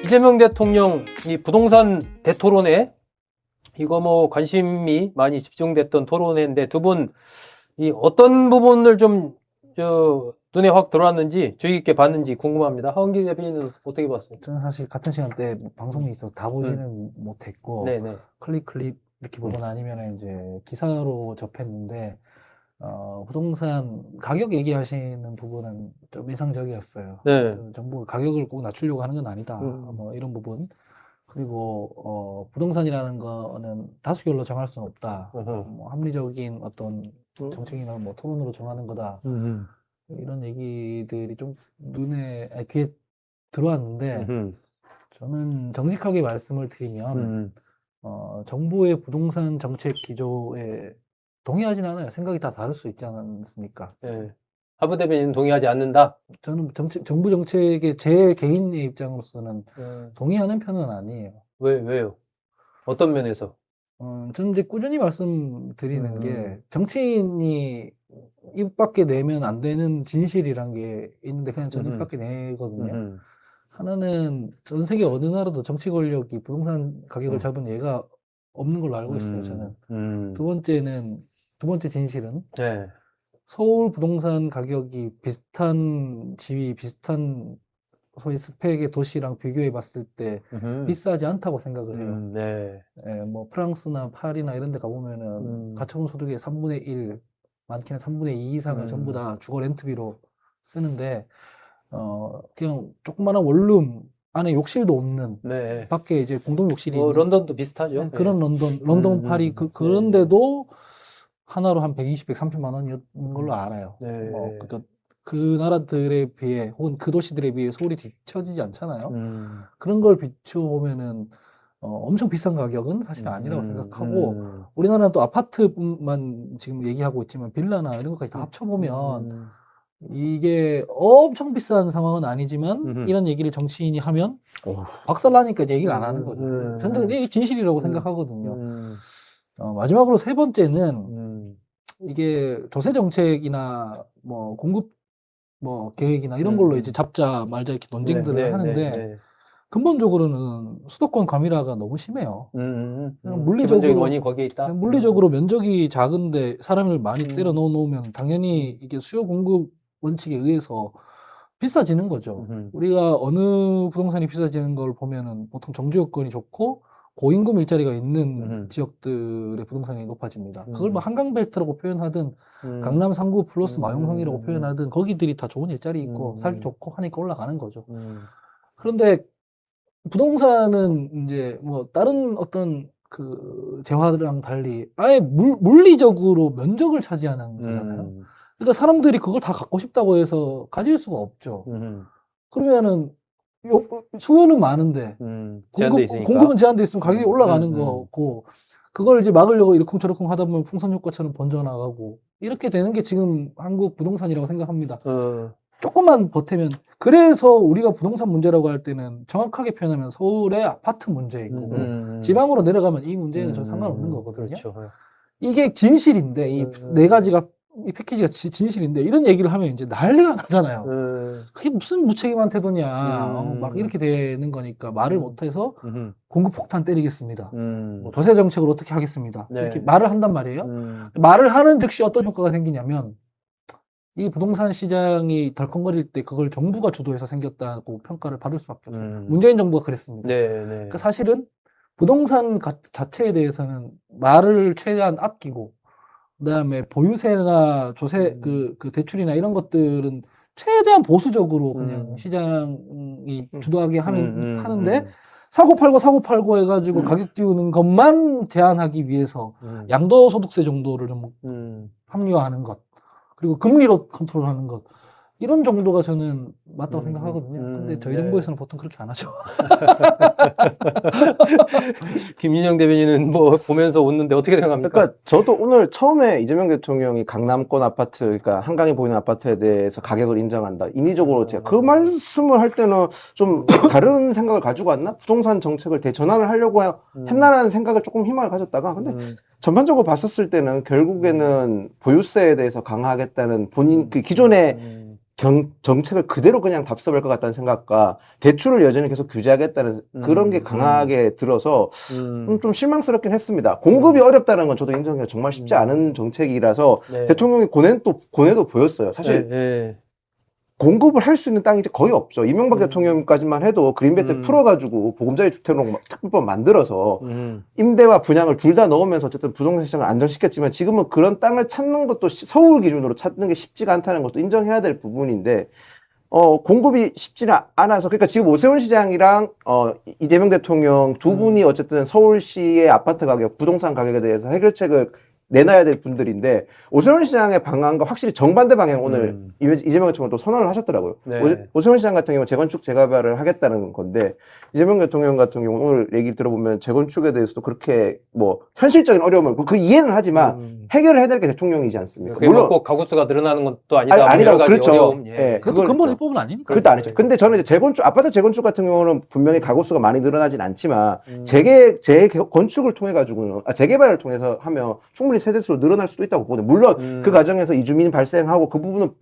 이재명 대통령 이 부동산 대토론회 이거 뭐 관심이 많이 집중됐던 토론회인데 두 분 이 어떤 부분을 좀 눈에 확 들어왔는지 주의 깊게 봤는지 궁금합니다. 하은기 대변인은 어떻게 봤어요? 저는 사실 같은 시간대에 방송이 있어서 다 보지는 못했고 네네. 클립 이렇게 보거나 아니면 이제 기사로 접했는데 부동산 가격 얘기하시는 부분은 좀 인상적이었어요. 네. 정부가 가격을 꼭 낮추려고 하는 건 아니다. 뭐 이런 부분. 그리고 부동산이라는 거는 다수결로 정할 수는 없다. 뭐 합리적인 어떤 정책이나 뭐 토론으로 정하는 거다. 이런 얘기들이 좀 귀에 들어왔는데 저는 정직하게 말씀을 드리면 정부의 부동산 정책 기조에 동의하진 않아요. 생각이 다 다를 수 있지 않습니까? 네. 하부 대변인은 동의하지 않는다. 저는 정부 정책에 제 개인의 입장으로서는 동의하는 편은 아니에요. 왜요? 어떤 면에서? 저는 이제 꾸준히 말씀드리는 게 정치인이 입 밖에 내면 안 되는 진실이란 게 있는데 그냥 저는 입 밖에 내거든요. 하나는 전 세계 어느 나라도 정치 권력이 부동산 가격을 잡은 예가 없는 걸로 알고 있어요, 저는. 두 번째 진실은 네. 서울 부동산 가격이 비슷한 지위, 비슷한 소위 스펙의 도시랑 비교해 봤을 때 비싸지 않다고 생각을 해요. 네. 예, 뭐 프랑스나 파리나 이런 데 가보면은 가처분 소득의 3분의 1, 많게는 3분의 2 이상을 전부 다 주거 렌트비로 쓰는데 그냥 조그마한 원룸 안에 욕실도 없는 네. 밖에 이제 공동 욕실이 뭐 있는 런던도 비슷하죠. 네, 그런 런던, 파리 그런데도 하나로 한 120, 130만 원이었는 걸로 알아요. 네. 뭐 그러니까 그 나라들에 비해 혹은 그 도시들에 비해 서울이 뒤처지지 않잖아요. 그런 걸 비춰보면은 엄청 비싼 가격은 사실 아니라고 생각하고 우리나라는 또 아파트만 지금 얘기하고 있지만 빌라나 이런 것까지 다 합쳐보면 이게 엄청 비싼 상황은 아니지만 이런 얘기를 정치인이 하면 박살나니까 이제 얘기를 안 하는 거죠. 저는 이게 진실이라고 생각하거든요. 마지막으로 세 번째는 이게 조세 정책이나 뭐 공급 뭐 계획이나 이런 걸로 이제 잡자 말자 이렇게 논쟁들을 하는데 근본적으로는 수도권 과밀화가 너무 심해요. 기본적인 원인이 거기에 있다. 물리적으로 면적이 작은데 사람을 많이 때려 넣어놓으면 당연히 이게 수요 공급 원칙에 의해서 비싸지는 거죠. 우리가 어느 부동산이 비싸지는 걸 보면은 보통 정주 여건이 좋고 고임금 일자리가 있는 지역들의 부동산이 높아집니다. 그걸 뭐 한강벨트라고 표현하든 강남 3구 플러스 마용성이라고 표현하든 거기들이 다 좋은 일자리 있고 살기 좋고 하니까 올라가는 거죠. 그런데 부동산은 이제 뭐 다른 어떤 그 재화랑 달리 아예 물리적으로 면적을 차지하는 거잖아요. 그러니까 사람들이 그걸 다 갖고 싶다고 해서 가질 수가 없죠. 그러면은 수요는 많은데 공급은 제한돼 있으면 가격이 올라가는 거고 그걸 이제 막으려고 이러쿵저러쿵 하다 보면 풍선 효과처럼 번져나가고 이렇게 되는 게 지금 한국 부동산이라고 생각합니다. 조금만 버티면 그래서 우리가 부동산 문제라고 할 때는 정확하게 표현하면 서울의 아파트 문제인 거고 지방으로 내려가면 이 문제는 전 상관없는 거거든요. 그렇죠. 이게 진실인데 이 네 가지가 이 패키지가 진실인데 이런 얘기를 하면 이제 난리가 나잖아요. 그게 무슨 무책임한 태도냐 막 이렇게 되는 거니까 말을 못해서 공급 폭탄 때리겠습니다. 뭐 조세 정책을 어떻게 하겠습니다. 이렇게 말을 한단 말이에요. 말을 하는 즉시 어떤 효과가 생기냐면 이 부동산 시장이 덜컹거릴 때 그걸 정부가 주도해서 생겼다고 평가를 받을 수밖에 없어요. 문재인 정부가 그랬습니다. 그러니까 사실은 부동산 자체에 대해서는 말을 최대한 아끼고 그다음에 보유세나 조세 그 대출이나 이런 것들은 최대한 보수적으로 그냥 시장이 주도하게 하는데 사고 팔고 해가지고 가격 띄우는 것만 제한하기 위해서 양도소득세 정도를 좀 합리화하는 것 그리고 금리로 컨트롤하는 것 이런 정도가 저는 맞다고 생각하거든요. 근데 저희 정부에서는 보통 그렇게 안 하죠. 김윤영 대변인은 뭐 보면서 웃는데 어떻게 생각합니까? 그러니까 저도 오늘 처음에 이재명 대통령이 강남권 아파트, 그러니까 한강이 보이는 아파트에 대해서 가격을 인정한다. 인위적으로 제가 그 말씀을 할 때는 좀 다른 생각을 가지고 왔나? 부동산 정책을 대전환을 하려고 했나라는 생각을 조금 희망을 가졌다가 근데 전반적으로 봤었을 때는 결국에는 보유세에 대해서 강화하겠다는 본인 그 기존의 정책을 그대로 그냥 답습할 것 같다는 생각과 대출을 여전히 계속 규제하겠다는 그런 게 강하게 들어서 좀 실망스럽긴 했습니다. 공급이 어렵다는 건 저도 인정해요. 정말 쉽지 않은 정책이라서 네. 대통령이 고뇌도 보였어요. 사실 네. 공급을 할 수 있는 땅이 이제 거의 없죠. 이명박 대통령까지만 해도 그린벨트 풀어가지고 보금자리 주택으로 특별법 만들어서 임대와 분양을 둘 다 넣으면서 어쨌든 부동산 시장을 안정시켰지만 지금은 그런 땅을 찾는 것도 서울 기준으로 찾는 게 쉽지가 않다는 것도 인정해야 될 부분인데 공급이 쉽지는 않아서 그러니까 지금 오세훈 시장이랑 이재명 대통령 두 분이 어쨌든 서울시의 아파트 가격, 부동산 가격에 대해서 해결책을 내놔야 될 분들인데 오세훈 시장의 방안과 확실히 정반대 방향 오늘 이재명 대통령도 선언을 하셨더라고요. 네. 오세훈 시장 같은 경우는 재건축 재개발을 하겠다는 건데 이재명 대통령 같은 경우는 오늘 얘기 들어보면 재건축에 대해서도 그렇게 뭐 현실적인 어려움을 그 이해는 하지만 해결을 해야 될 게 대통령이지 않습니까? 그게 물론 꼭 가구수가 늘어나는 것도 아니다. 아니라고 여러 가지 그렇죠. 어려움. 예. 예, 그것도 그걸 근본의 있죠. 법은 아닙니까? 그것도 아니죠. 근데 저는 이제 아파트 재건축 같은 경우는 분명히 가구수가 많이 늘어나진 않지만 재건축을 통해 가지고는 재개발을 통해서 하면 충분히 세대수로 늘어날 수도 있다고 보거든요. 물론 그 과정에서 이주민이 발생하고 그 부분은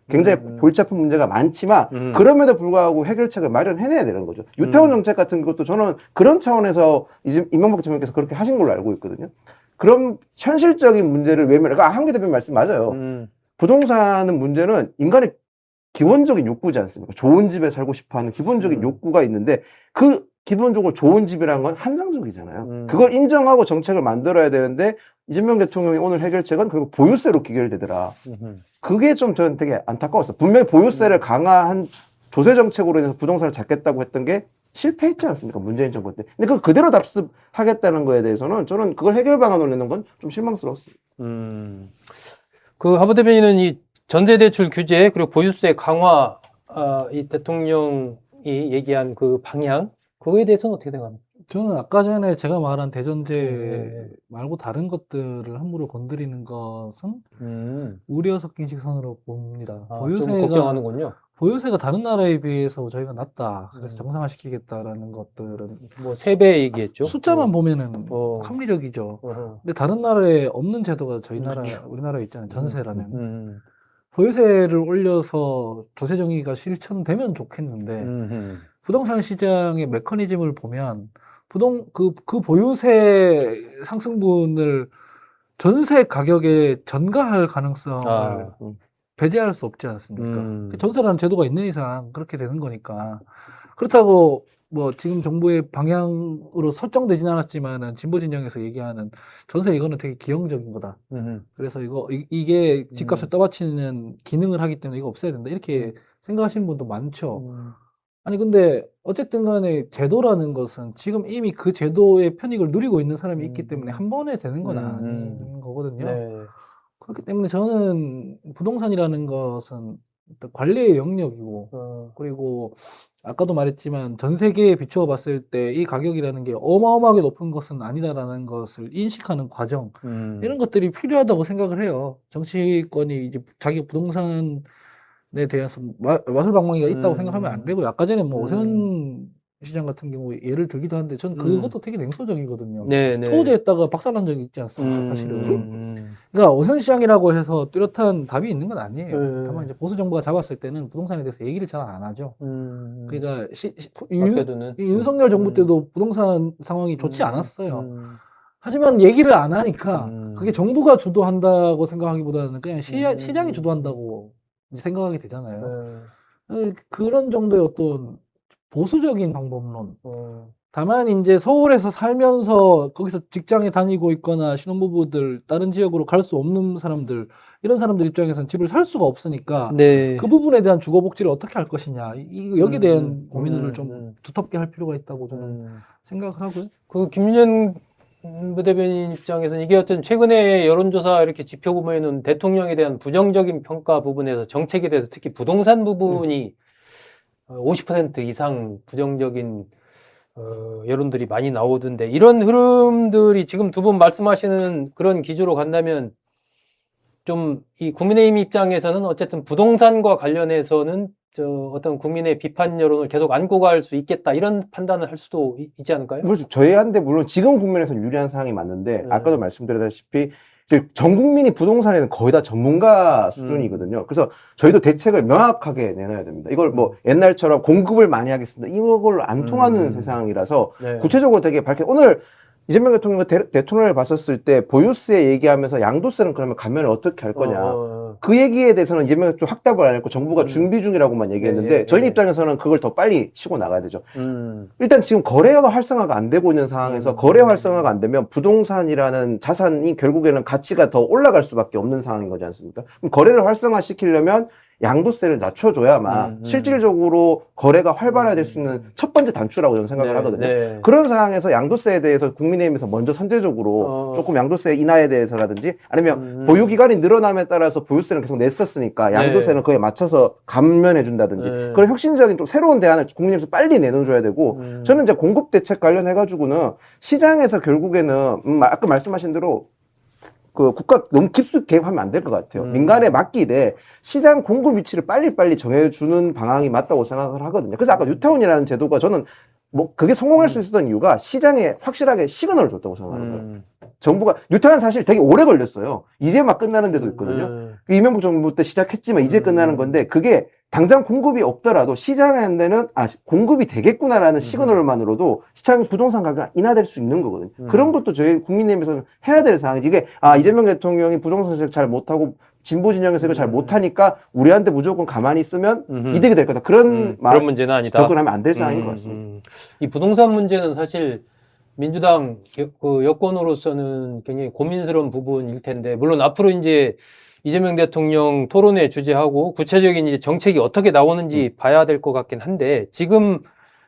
굉장히 골치 아픈 문제가 많지만 그럼에도 불구하고 해결책을 마련해내야 되는 거죠. 유태원 정책 같은 것도 저는 그런 차원에서 이명박 대통령께서 그렇게 하신 걸로 알고 있거든요. 그럼 현실적인 문제를 그러니까 한기 대표님 말씀 맞아요. 부동산은 문제는 인간의 기본적인 욕구지 않습니까? 좋은 집에 살고 싶어하는 기본적인 욕구가 있는데 그 기본적으로 좋은 집이라는 건 한정적이잖아요. 그걸 인정하고 정책을 만들어야 되는데 이재명 대통령이 오늘 해결책은 결국 보유세로 기결되더라. 그게 좀 저는 되게 안타까웠어요. 분명히 보유세를 강화한 조세 정책으로 인해서 부동산을 잡겠다고 했던 게 실패했지 않습니까? 문재인 정부 때. 근데 그걸 그대로 답습하겠다는 거에 대해서는 저는 그걸 해결 방안으로 내는 건 좀 실망스러웠습니다. 그 하부 대변인은 이 전세대출 규제 그리고 보유세 강화 이 대통령이 얘기한 그 방향 그거에 대해서는 어떻게 생각합니까? 저는 아까 전에 제가 말한 대전제 말고 다른 것들을 함부로 건드리는 것은 우려 섞인 시선으로 봅니다. 좀 걱정하는군요. 보유세가 다른 나라에 비해서 저희가 낮다. 그래서 정상화시키겠다라는 것들은 뭐 3배 얘기했죠. 숫자만 보면은 합리적이죠. 근데 다른 나라에 없는 제도가 저희 나라, 우리나라에 있잖아요. 전세라는. 보유세를 올려서 조세 정의가 실천되면 좋겠는데 부동산 시장의 메커니즘을 보면 그 보유세 상승분을 전세 가격에 전가할 가능성을 배제할 수 없지 않습니까? 전세라는 제도가 있는 이상 그렇게 되는 거니까. 그렇다고 뭐 지금 정부의 방향으로 설정되진 않았지만은 진보 진영에서 얘기하는 전세 이거는 되게 기형적인 거다. 그래서 이게 집값을 떠받치는 기능을 하기 때문에 이거 없애야 된다. 이렇게 생각하시는 분도 많죠. 아니 근데 어쨌든 간에 제도라는 것은 지금 이미 그 제도의 편익을 누리고 있는 사람이 있기 때문에 한 번에 되는 건 아닌 거거든요. 네. 그렇기 때문에 저는 부동산이라는 것은 어떤 관리의 영역이고 그리고 아까도 말했지만 전 세계에 비추어 봤을 때 이 가격이라는 게 어마어마하게 높은 것은 아니다라는 것을 인식하는 과정 이런 것들이 필요하다고 생각을 해요. 정치권이 이제 자기 부동산에 대해서 마술방망이가 있다고 생각하면 안 되고 아까 전에 뭐 오세훈 시장 같은 경우에 예를 들기도 하는데 저는 그것도 되게 냉소적이거든요. 토지에다가 박살난 적이 있지 않습니까? 사실은. 그러니까 오세훈 시장이라고 해서 뚜렷한 답이 있는 건 아니에요. 다만 이제 보수 정부가 잡았을 때는 부동산에 대해서 얘기를 잘 안 하죠. 그러니까 윤석열 정부 때도 부동산 상황이 좋지 않았어요. 하지만 얘기를 안 하니까 그게 정부가 주도한다고 생각하기보다는 그냥 시장이 주도한다고 이제 생각하게 되잖아요. 그런 정도의 어떤 보수적인 방법론. 다만 이제 서울에서 살면서 거기서 직장에 다니고 있거나 신혼부부들 다른 지역으로 갈 수 없는 사람들 이런 사람들 입장에서는 집을 살 수가 없으니까 그 부분에 대한 주거복지를 어떻게 할 것이냐 여기에 대한 고민을 좀 두텁게 할 필요가 있다고 저는 생각을 하고요. 그 김윤현 부대변인 입장에서는 이게 어떤 최근에 여론조사 이렇게 지표보면은 대통령에 대한 부정적인 평가 부분에서 정책에 대해서 특히 부동산 부분이 50% 이상 부정적인 여론들이 많이 나오던데 이런 흐름들이 지금 두 분 말씀하시는 그런 기조로 간다면 좀 이 국민의힘 입장에서는 어쨌든 부동산과 관련해서는 어떤 국민의 비판 여론을 계속 안고 갈 수 있겠다 이런 판단을 할 수도 있지 않을까요? 저희한테 물론 지금 국면에서는 유리한 상황이 맞는데 아까도 말씀드렸다시피 전 국민이 부동산에는 거의 다 전문가 수준이거든요. 그래서 저희도 대책을 명확하게 내놔야 됩니다. 이걸 뭐 옛날처럼 공급을 많이 하겠습니다. 이걸 안 통하는 세상이라서 네. 구체적으로 되게 오늘 이재명 대통령 대통령을 봤었을 때 보유세 얘기하면서 양도세는 그러면 가면 어떻게 할 거냐. 그 얘기에 대해서는 이재명 대통령 확답을 안 했고 정부가 준비 중이라고만 얘기했는데 저희 입장에서는 그걸 더 빨리 치고 나가야 되죠. 일단 지금 거래가 활성화가 안 되고 있는 상황에서 거래 활성화가 안 되면 부동산이라는 자산이 결국에는 가치가 더 올라갈 수밖에 없는 상황인 거지 않습니까? 그럼 거래를 활성화시키려면 양도세를 낮춰줘야만 실질적으로 거래가 활발화될 수 있는 첫 번째 단추라고 저는 생각을 하거든요. 네. 그런 상황에서 양도세에 대해서 국민의힘에서 먼저 선제적으로 조금 양도세 인하에 대해서라든지 아니면 보유기간이 늘어남에 따라서 보유세는 계속 냈었으니까 양도세는 그에 맞춰서 감면해준다든지 그런 혁신적인 좀 새로운 대안을 국민의힘에서 빨리 내놓아줘야 되고 저는 이제 공급 대책 관련해가지고는 시장에서 결국에는 아까 말씀하신 대로 그 국가 너무 깊숙이 개입하면 안 될 것 같아요. 민간에 맡기되 시장 공급 위치를 빨리빨리 정해주는 방향이 맞다고 생각을 하거든요. 그래서 아까 뉴타운이라는 제도가 저는 뭐 그게 성공할 수 있었던 이유가 시장에 확실하게 시그널을 줬다고 생각하는 거예요. 정부가 뉴타운 사실 되게 오래 걸렸어요. 이제 막 끝나는 데도 있거든요. 이명박 정부 때 시작했지만 이제 끝나는 건데 그게 당장 공급이 없더라도 시장에 데는 공급이 되겠구나라는 시그널만으로도 시장 부동산 가격이 인하될 수 있는 거거든요. 그런 것도 저희 국민의힘에서는 해야 될 상황이지. 이게 이재명 대통령이 부동산 정책 잘 못하고 진보 진영에서 이걸 잘 못하니까 우리한테 무조건 가만히 있으면 이득이 될 거다. 그런 문제는 아니다. 접근하면 안 될 상황인 것 같습니다. 이 부동산 문제는 사실 민주당 여권으로서는 굉장히 고민스러운 부분일 텐데, 물론 앞으로 이제 이재명 대통령 토론회 주재하고 구체적인 이제 정책이 어떻게 나오는지 봐야 될 것 같긴 한데, 지금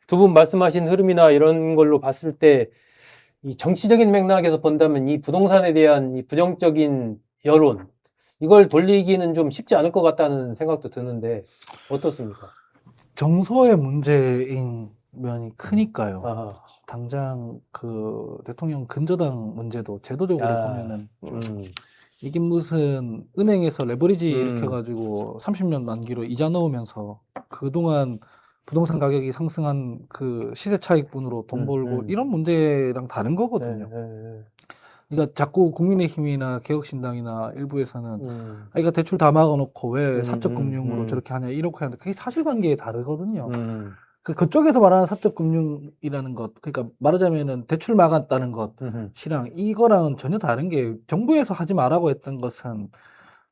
두 분 말씀하신 흐름이나 이런 걸로 봤을 때 이 정치적인 맥락에서 본다면 이 부동산에 대한 이 부정적인 여론, 이걸 돌리기는 좀 쉽지 않을 것 같다는 생각도 드는데 어떻습니까? 정서의 문제인 면이 크니까요. 아하. 당장 그 대통령 근저당 문제도 제도적으로 보면은 이게 무슨 은행에서 레버리지 일으켜가지고 30년 만기로 이자 넣으면서 그동안 부동산 가격이 상승한 그 시세 차익분으로 돈 벌고 이런 문제랑 다른 거거든요. 그러니까 자꾸 국민의힘이나 개혁신당이나 일부에서는 그러니까 대출 다 막아놓고 왜 사적금융으로 저렇게 하냐 이렇게 하는데 그게 사실관계에 다르거든요. 그쪽에서 말하는 사적금융이라는 것, 그러니까 말하자면은 대출 막았다는 것이랑 이거랑은 전혀 다른 게 정부에서 하지 말라고 했던 것은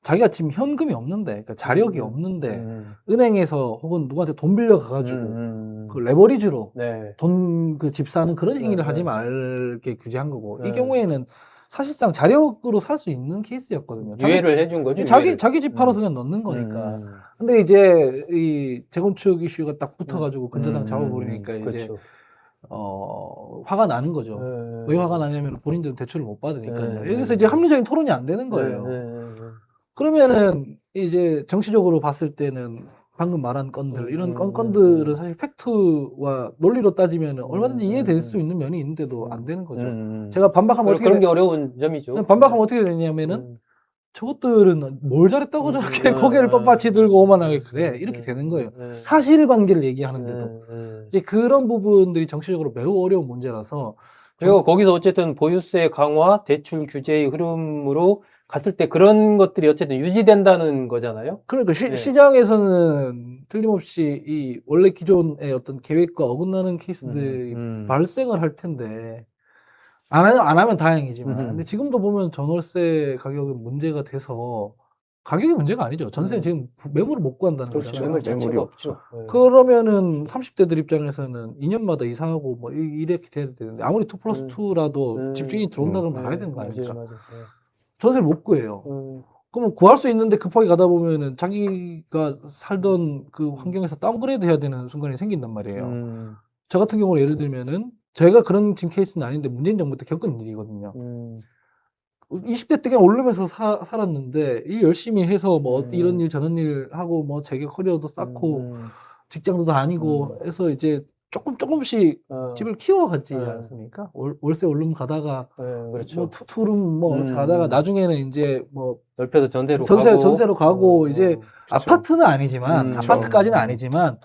자기가 지금 현금이 없는데, 그러니까 자력이 없는데 은행에서 혹은 누구한테 돈 빌려 가가지고 그 레버리지로 돈 그 집 사는 그런 행위를 하지 말게 규제한 거고 이 경우에는 사실상 자력으로 살 수 있는 케이스였거든요. 유예를 해준 거죠. 자기 집 팔아서 그냥 넣는 거니까. 근데 이제 이 재건축 이슈가 딱 붙어가지고 근저당 잡아버리니까 이제 그렇죠. 화가 나는 거죠. 왜 화가 나냐면 본인들은 대출을 못 받으니까요. 여기서 이제 합리적인 토론이 안 되는 거예요. 그러면은 이제 정치적으로 봤을 때는 방금 말한 건들 이런 건들은 사실 팩트와 논리로 따지면 얼마든지 이해될 수 있는 면이 있는데도 안 되는 거죠. 제가 반박하면 어떻게 그런 게 어려운 점이죠. 반박하면 어떻게 되냐면은 저것들은 뭘 잘했다고 저렇게 고개를 뻣뻣이 들고 오만하게 그래 이렇게 되는 거예요. 사실관계를 얘기하는데도 이제 그런 부분들이 정치적으로 매우 어려운 문제라서 그리고 거기서 어쨌든 보유세 강화, 대출 규제의 흐름으로 갔을 때 그런 것들이 어쨌든 유지된다는 거잖아요. 그러니까 시장에서는 틀림없이 이 원래 기존의 어떤 계획과 어긋나는 케이스들이 발생을 할 텐데 안 하면 다행이지만 근데 지금도 보면 전월세 가격이 문제가 돼서 가격이 문제가 아니죠. 전세 지금 매물을 못 구한다는 거잖아요. 매물 자체가 없죠. 그러면은 30대들 입장에서는 2년마다 이사하고 뭐 이렇게 돼야 되는데 아무리 2+2라도 집주인이 들어온다 그러면 나가야 되는 거 아닙니까? 맞아요. 전세를 못 구해요. 그러면 구할 수 있는데 급하게 가다 보면은 자기가 살던 그 환경에서 다운그레이드 해야 되는 순간이 생긴단 말이에요. 저 같은 경우는 예를 들면은 제가 그런 지금 케이스는 아닌데 문재인 정부 때 겪은 일이거든요. 20대 때 그냥 오르면서 살았는데 일 열심히 해서 뭐 이런 일 저런 일 하고 뭐 자기 커리어도 쌓고 직장도 다니고 해서 이제 조금씩 집을 키워갔지 않습니까? 월세 오름 가다가 그렇죠. 뭐 투룸 뭐 사다가 나중에는 이제 뭐 넓혀서 전세로 가고 이제 아파트는 아니지만 아파트까지는 아니지만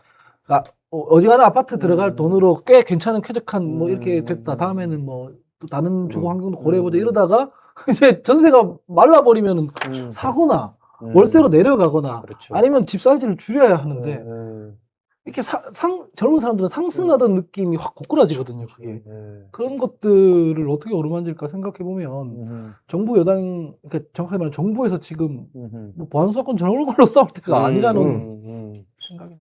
어지간한 아파트 들어갈 돈으로 꽤 괜찮은 쾌적한 뭐 이렇게 됐다. 다음에는 뭐 또 다른 주거 환경도 고려해보자 이러다가 이제 전세가 말라버리면 사거나 월세로 내려가거나 그렇죠. 아니면 집 사이즈를 줄여야 하는데 이렇게 젊은 사람들은 상승하던 느낌이 확 고꾸라지거든요. 그게 그런 것들을 어떻게 어루만질까 생각해보면 정부 여당 그러니까 정확하게 말하면 정부에서 지금 뭐 보안수사권 저런 걸로 싸울 때가 아니라는 생각이